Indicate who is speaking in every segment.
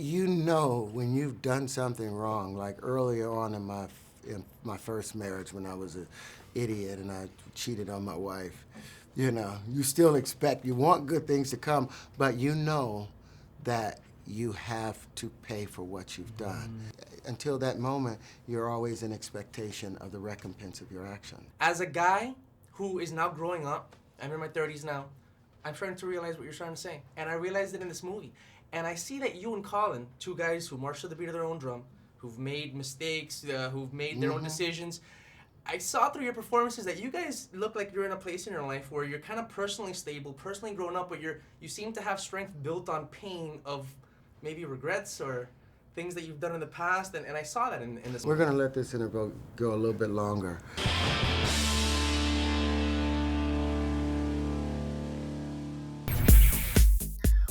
Speaker 1: You know when you've done something wrong, like earlier on in my first marriage when I was an idiot and I cheated on my wife. You know, you still expect, you want good things to come, but you know that you have to pay for what you've done. Until that moment, you're always in expectation of the recompense of your action.
Speaker 2: As a guy who is now growing up, I'm in my 30s now, I'm starting to realize what you're trying to say. And I realized it in this movie. And I see that you and Colin, two guys who march to the beat of their own drum, who've made mistakes, who've made their own decisions. I saw through your performances that you guys look like you're in a place in your life where you're kind of personally stable, personally grown up, but you seem to have strength built on pain of maybe regrets or things that you've done in the past, and I saw that in this movie.
Speaker 1: We're gonna let this interview go a little bit longer.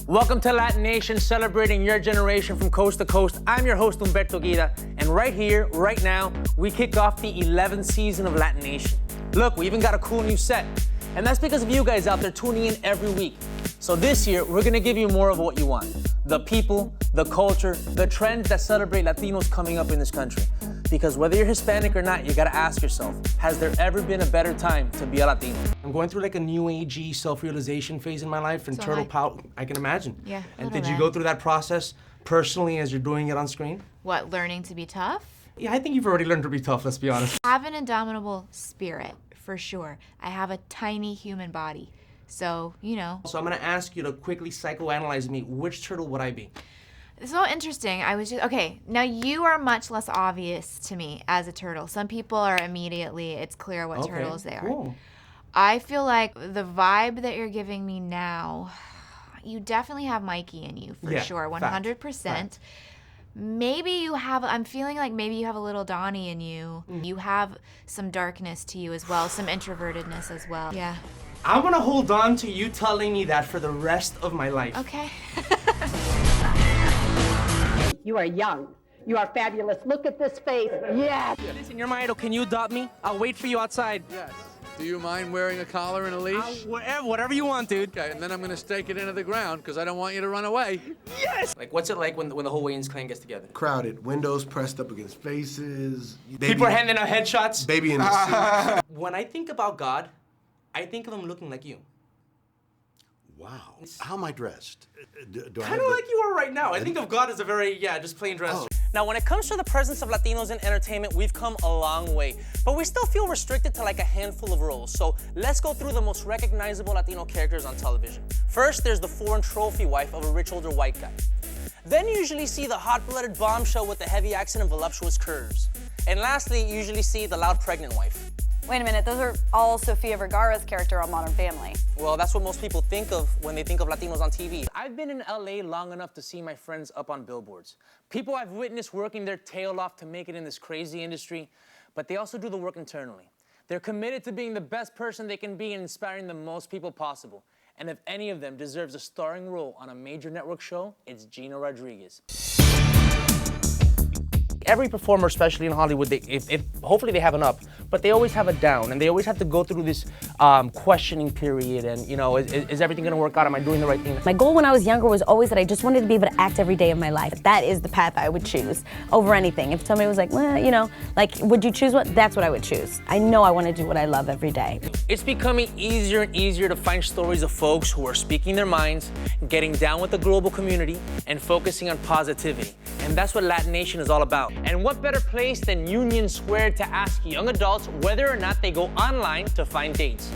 Speaker 3: Welcome to Latin Nation, celebrating your generation from coast to coast. I'm your host, Humberto Guida, and right here, right now, we kick off the 11th season of Latin Nation. Look, we even got a cool new set, and that's because of you guys out there tuning in every week. So this year, we're gonna give you more of what you want. The people, the culture, the trends that celebrate Latinos coming up in this country. Because whether you're Hispanic or not, you gotta ask yourself, has there ever been a better time to be a Latino?
Speaker 2: I'm going through like a new agey self-realization phase in my life, and Turtle Pout, I can imagine.
Speaker 4: Yeah.
Speaker 2: And did you go through that process personally as you're doing it on screen?
Speaker 4: What, learning to be tough?
Speaker 2: Yeah, I think you've already learned to be tough, let's be honest.
Speaker 4: I have an indomitable spirit, for sure. I have a tiny human body. So, you know.
Speaker 2: So I'm gonna ask you to quickly psychoanalyze me. Which turtle would I be?
Speaker 4: It's so interesting. Okay, now you are much less obvious to me as a turtle. Some people are immediately, it's clear what turtles they are.
Speaker 2: Cool.
Speaker 4: I feel like the vibe that you're giving me now, you definitely have Mikey in you, for sure, 100%.
Speaker 2: Fact.
Speaker 4: Maybe you have, I'm feeling like maybe you have a little Donnie in you. You have some darkness to you as well, some introvertedness as well. Yeah.
Speaker 2: I'm gonna hold on to you telling me that for the rest of my life.
Speaker 4: Okay.
Speaker 5: You are young. You are fabulous. Look at this face. Yes.
Speaker 3: Listen, you're my idol. Can you adopt me? I'll wait for you outside.
Speaker 6: Yes. Do you mind wearing a collar and a leash?
Speaker 3: Whatever you want, dude.
Speaker 6: Okay, and then I'm gonna stake it into the ground because I don't want you to run away.
Speaker 3: Yes!
Speaker 2: Like, what's it like when the whole Wayans clan gets together?
Speaker 7: Crowded, windows pressed up against faces.
Speaker 2: People are handing out headshots.
Speaker 7: Baby in the suit.
Speaker 2: When I think about God, I think of him looking like you.
Speaker 7: Wow. How am I dressed? Do I
Speaker 2: Kind of like you are right now. I think of God as a very, just plain dress.
Speaker 7: Oh.
Speaker 3: Now, when it comes to the presence of Latinos in entertainment, we've come a long way, but we still feel restricted to like a handful of roles. So let's go through the most recognizable Latino characters on television. First, there's the foreign trophy wife of a rich older white guy. Then you usually see the hot-blooded bombshell with the heavy accent and voluptuous curves. And lastly, you usually see the loud pregnant wife.
Speaker 8: Wait a minute, those are all Sofia Vergara's character on Modern Family.
Speaker 3: Well, that's what most people think of when they think of Latinos on TV. I've been in LA long enough to see my friends up on billboards. People I've witnessed working their tail off to make it in this crazy industry, but they also do the work internally. They're committed to being the best person they can be and inspiring the most people possible. And if any of them deserves a starring role on a major network show, it's Gina Rodriguez. Every performer, especially in Hollywood, hopefully they have an up, but they always have a down, and they always have to go through this questioning period, and you know, is everything gonna work out? Am I doing the right thing?
Speaker 9: My goal when I was younger was always that I just wanted to be able to act every day of my life. That is the path I would choose over anything. If somebody was like, well, you know, like, would you choose what? That's what I would choose. I know I want to do what I love every day.
Speaker 3: It's becoming easier and easier to find stories of folks who are speaking their minds, getting down with the global community, and focusing on positivity. And that's what Latin Nation is all about. And what better place than Union Square to ask young adults whether or not they go online to find dates.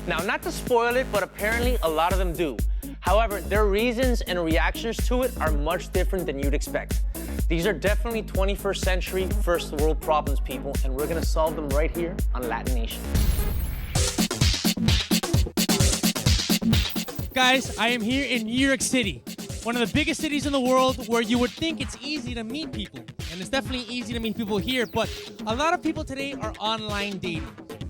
Speaker 3: Now, not to spoil it, but apparently a lot of them do. However, their reasons and reactions to it are much different than you'd expect. These are definitely 21st century, first world problems, people, and we're gonna solve them right here on Latin Nation.
Speaker 10: Guys, I am here in New York City, one of the biggest cities in the world where you would think it's easy to meet people. And it's definitely easy to meet people here, but a lot of people today are online dating.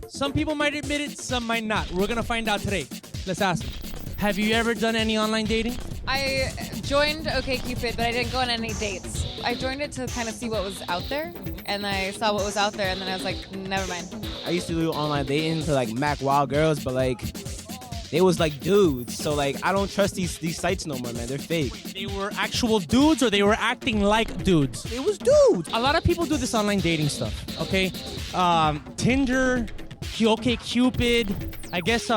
Speaker 10: Some people might admit it, some might not. We're gonna find out today. Let's ask them. Have you ever done any online dating?
Speaker 11: I joined OkCupid, but I didn't go on any dates. I joined it to kind of see what was out there, and I saw what was out there, and then I was like, never mind.
Speaker 12: I used to do online dating to like Mac Wild Girls, but like they was like dudes. So like I don't trust these sites no more, man. They're fake.
Speaker 10: They were actual dudes or they were acting like dudes?
Speaker 12: It was dudes.
Speaker 10: A lot of people do this online dating stuff, okay? Tinder, OkCupid, I guess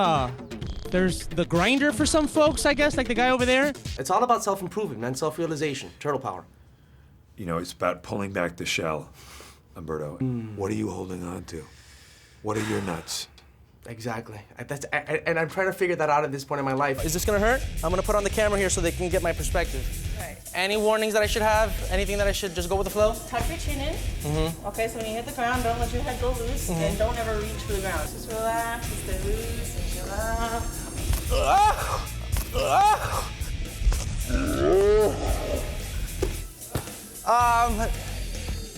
Speaker 10: there's the Grinder for some folks, I guess, like the guy over there.
Speaker 2: It's all about self-improvement, man, self-realization, turtle power.
Speaker 13: You know, it's about pulling back the shell, Humberto. What are you holding on to? What are your nuts?
Speaker 2: Exactly. And I'm trying to figure that out at this point in my life. Is this gonna hurt? I'm gonna put on the camera here so they can get my perspective.
Speaker 3: Right. Any warnings that I should have? Anything that I should just go with the flow?
Speaker 14: Tuck your chin in. Okay, so when you hit the ground, don't let your head go loose, and don't ever reach for the ground. Just relax, just stay loose, and chill out.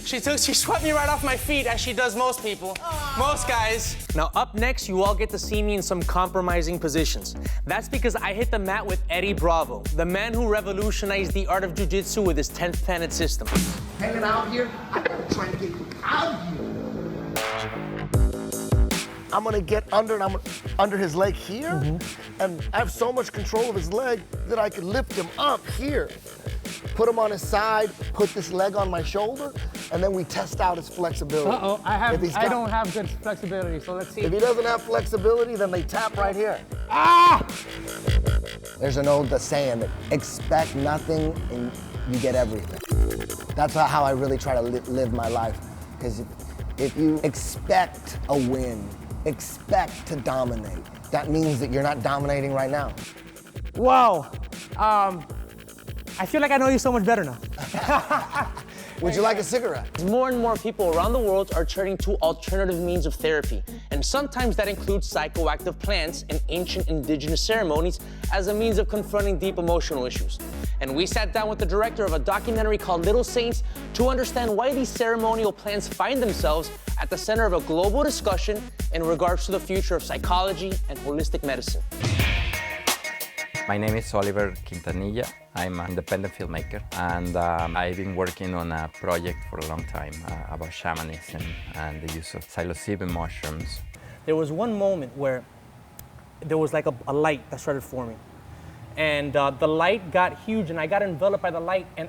Speaker 3: She swept me right off my feet, as she does most people, most guys. Now up next, you all get to see me in some compromising positions. That's because I hit the mat with Eddie Bravo, the man who revolutionized the art of jiu-jitsu with his 10th planet system.
Speaker 15: Hanging out here, I gotta try and get you out of here. I'm gonna get under and I'm under his leg here, and I have so much control of his leg that I can lift him up here. Put him on his side, put this leg on my shoulder, and then we test out his flexibility.
Speaker 16: I don't have good flexibility, so let's see.
Speaker 15: If he doesn't have flexibility, then they tap right here. Ah! There's an old saying that expect nothing and you get everything. That's how I really try to live my life. Because if you expect a win, expect to dominate, that means that you're not dominating right now.
Speaker 3: Wow. I feel like I know you so much better now.
Speaker 15: Would you like a cigarette?
Speaker 3: More and more people around the world are turning to alternative means of therapy, and sometimes that includes psychoactive plants and ancient indigenous ceremonies as a means of confronting deep emotional issues. And we sat down with the director of a documentary called Little Saints to understand why these ceremonial plants find themselves at the center of a global discussion in regards to the future of psychology and holistic medicine.
Speaker 17: My name is Oliver Quintanilla. I'm an independent filmmaker, and I've been working on a project for a long time about shamanism and the use of psilocybin mushrooms.
Speaker 3: There was one moment where there was like a light that started forming. And the light got huge, and I got enveloped by the light, and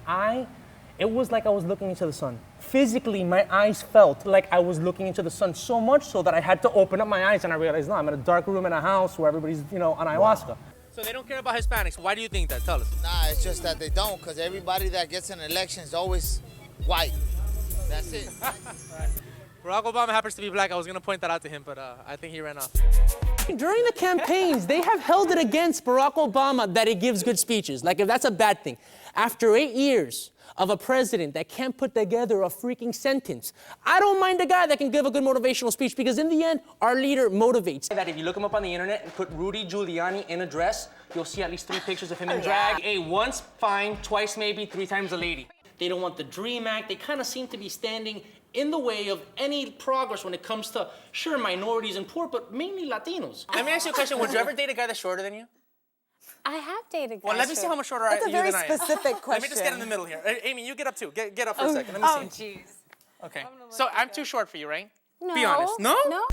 Speaker 3: it was like I was looking into the sun. Physically, my eyes felt like I was looking into the sun, so much so that I had to open up my eyes, and I realized, no, I'm in a dark room in a house where everybody's, on ayahuasca.
Speaker 18: Wow.
Speaker 3: So they don't care about Hispanics. Why do you think that? Tell us.
Speaker 18: Nah, it's just that they don't, because everybody that gets in elections is always white. That's it.
Speaker 3: Barack Obama happens to be black. I was going to point that out to him, but I think he ran off. During the campaigns, they have held it against Barack Obama that he gives good speeches. Like, if that's a bad thing. After 8 years of a president that can't put together a freaking sentence, I don't mind a guy that can give a good motivational speech, because in the end, our leader motivates. That if you look him up on the internet and put Rudy Giuliani in a dress, you'll see at least 3 pictures of him in drag. Hey, once fine, twice maybe, 3 times a lady. They don't want the DREAM Act. They kind of seem to be standing in the way of any progress when it comes to, sure, minorities and poor, but mainly Latinos. Let me ask you a question. Would you ever date a guy that's shorter than you?
Speaker 8: I have dated guys.
Speaker 3: Well, let me see how much shorter
Speaker 8: That's
Speaker 3: you than I am.
Speaker 8: That's a very specific question.
Speaker 3: Let me just get in the middle here. Amy, you get up too. Get up for a second. Let me see.
Speaker 8: Jeez.
Speaker 3: Okay. So I'm too short for you, right?
Speaker 8: No.
Speaker 3: Be honest. No?
Speaker 8: No.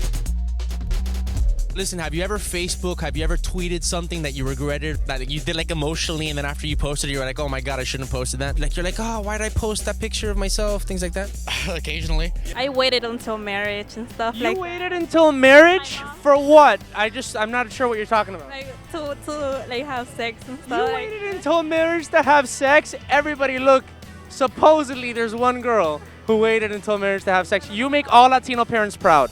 Speaker 10: Listen, have you ever tweeted something that you regretted, that you did like emotionally, and then after you posted it, you were like, oh my God, I shouldn't have posted that? Like, you're like, oh, why did I post that picture of myself? Things like that? Occasionally.
Speaker 19: I waited until marriage and stuff.
Speaker 10: You waited until marriage? For what? I'm not sure what you're talking about.
Speaker 19: Like, to like have sex and stuff.
Speaker 10: You waited until marriage to have sex? Everybody, look, supposedly there's one girl who waited until marriage to have sex. You make all Latino parents proud.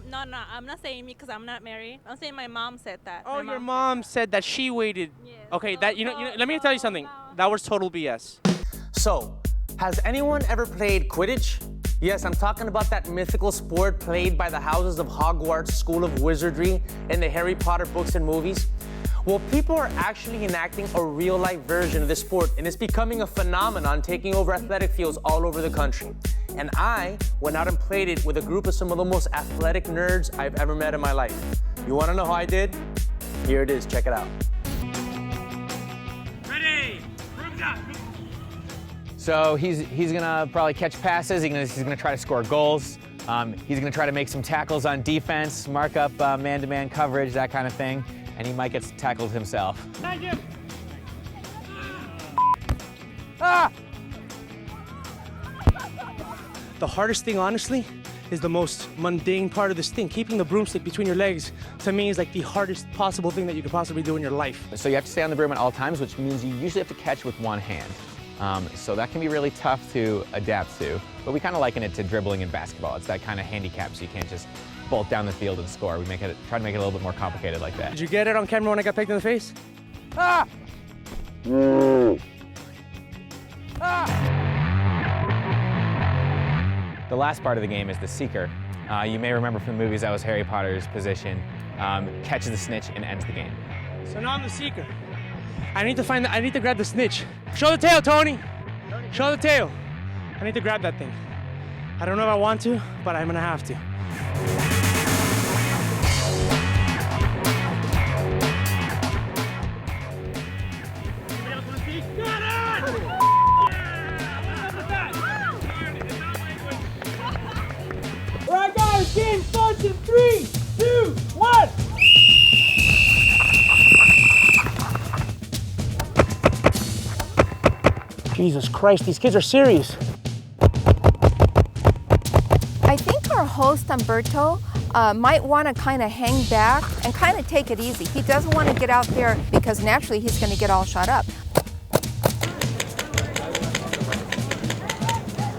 Speaker 19: No, I'm not saying me because I'm not married. I'm saying my mom said that.
Speaker 10: Oh, your mom said that she waited. Yes. Okay, that you know, let me tell you something. That was total BS.
Speaker 3: So, has anyone ever played Quidditch? Yes, I'm talking about that mythical sport played by the houses of Hogwarts School of Wizardry in the Harry Potter books and movies. Well, people are actually enacting a real-life version of this sport, and it's becoming a phenomenon, taking over athletic fields all over the country. And I went out and played it with a group of some of the most athletic nerds I've ever met in my life. You want to know how I did? Here it is. Check it out.
Speaker 20: Ready?
Speaker 21: So he's gonna probably catch passes. He's gonna try to score goals. He's gonna try to make some tackles on defense, mark up man-to-man coverage, that kind of thing. and he might get tackled himself.
Speaker 10: Ah! The hardest thing, honestly, is the most mundane part of this thing. Keeping the broomstick between your legs, to me, is like the hardest possible thing that you could possibly do in your life.
Speaker 21: So you have to stay on the broom at all times, which means you usually have to catch with one hand. So that can be really tough to adapt to, but we kind of liken it to dribbling in basketball. It's that kind of handicap, so you can't just bolt down the field and score. We try to make it a little bit more complicated like that.
Speaker 10: Did you get it on camera when I got pegged in the face? Ah!
Speaker 21: The last part of the game is the seeker. You may remember from the movies that was Harry Potter's position. Catches the snitch and ends the game.
Speaker 10: So now I'm the seeker. I need to grab the snitch. Show the tail, Tony. Show the tail. I need to grab that thing. I don't know if I want to, but I'm gonna have to.
Speaker 20: All right, guys, game starts in 3, 2, 1.
Speaker 10: Jesus Christ, these kids are serious.
Speaker 22: I think our host, Humberto, might want to kind of hang back and kind of take it easy. He doesn't want to get out there because naturally he's going to get all shot up.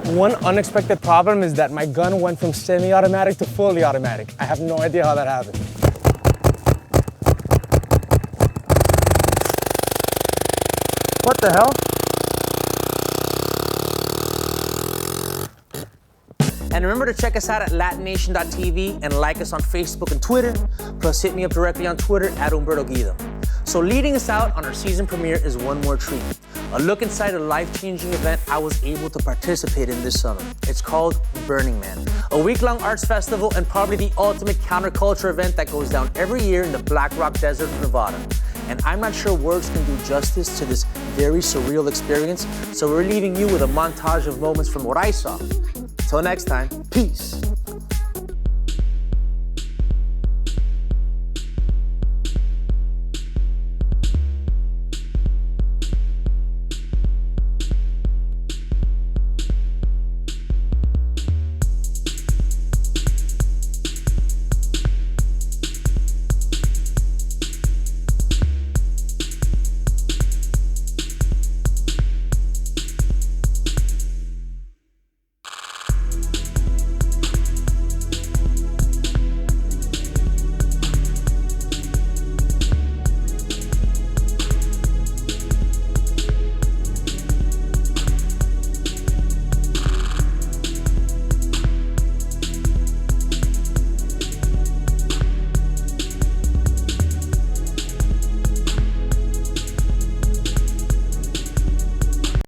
Speaker 10: One unexpected problem is that my gun went from semi-automatic to fully automatic. I have no idea how that happened. What the hell?
Speaker 3: And remember to check us out at LatinNation.tv and like us on Facebook and Twitter. Plus hit me up directly on Twitter at Humberto Guida. So leading us out on our season premiere is one more treat. A look inside a life-changing event I was able to participate in this summer. It's called Burning Man, a week-long arts festival and probably the ultimate counterculture event that goes down every year in the Black Rock Desert of Nevada. And I'm not sure words can do justice to this very surreal experience, so we're leaving you with a montage of moments from what I saw. Till next time, peace.